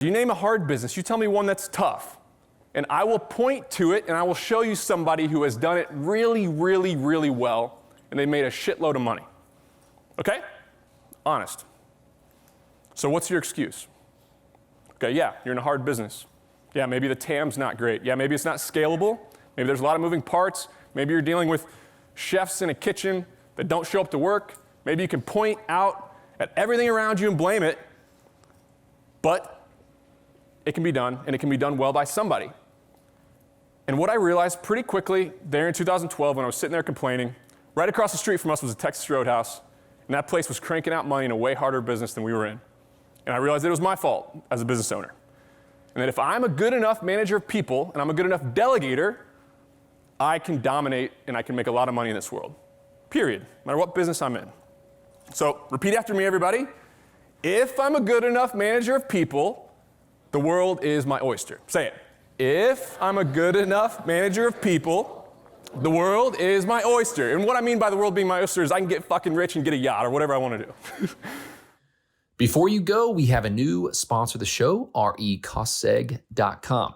You name a hard business, you tell me one that's tough, and I will point to it and I will show you somebody who has done it really, really, really well, and they made a shitload of money. Okay? Honest. So what's your excuse? Okay, yeah, you're in a hard business. Yeah, maybe the TAM's not great. Yeah, maybe it's not scalable. Maybe there's a lot of moving parts. Maybe you're dealing with chefs in a kitchen that don't show up to work. Maybe you can point out at everything around you and blame it, but it can be done, and it can be done well by somebody. And what I realized pretty quickly there in 2012 when I was sitting there complaining, right across the street from us was a Texas Roadhouse, and that place was cranking out money in a way harder business than we were in. And I realized it was my fault as a business owner. And that if I'm a good enough manager of people, and I'm a good enough delegator, I can dominate and I can make a lot of money in this world. Period. No matter what business I'm in. So repeat after me, everybody. If I'm a good enough manager of people, the world is my oyster. Say it. If I'm a good enough manager of people, the world is my oyster. And what I mean by the world being my oyster is I can get fucking rich and get a yacht or whatever I want to do. Before you go, we have a new sponsor of the show, recostseg.com.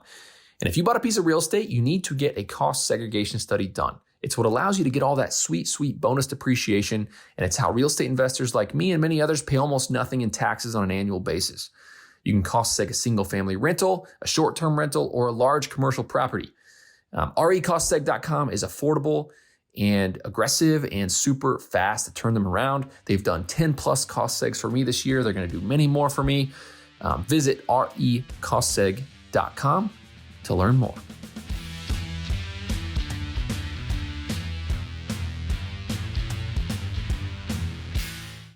And if you bought a piece of real estate, you need to get a cost segregation study done. It's what allows you to get all that sweet, sweet bonus depreciation, and it's how real estate investors like me and many others pay almost nothing in taxes on an annual basis. You can cost seg a single family rental, a short-term rental, or a large commercial property. recostseg.com is affordable and aggressive and super fast to turn them around. They've done 10 plus cost segs for me this year. They're going to do many more for me. Visit recostseg.com to learn more.